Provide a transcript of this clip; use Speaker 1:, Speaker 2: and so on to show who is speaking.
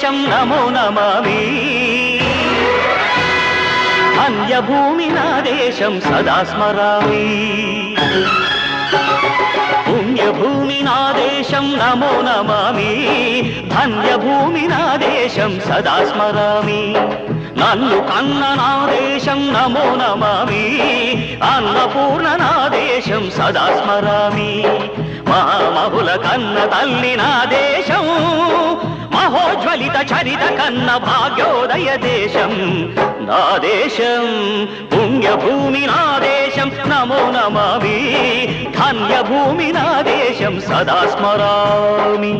Speaker 1: దేశం నమో నమామి అన్యభూమి నా దేశం సదా స్మరామి పుణ్యభూమి నా దేశం నమో నమామి ధన్యభూమి నా దేశం సదా స్మరామి నన్ను కన్న నా దేశం నమో నమామి అన్నపూర్ణ నా దేశం సదా స్మరామి మహామహుల కన్న తల్లి నా దేశం మహోజ్వలిత చరిత కన్న భాగ్యోదయ దేశం నా దేశం పుణ్యభూమి నా దేశం నమో నమామి ధన్యభూమి నా దేశం సదా స్మరామి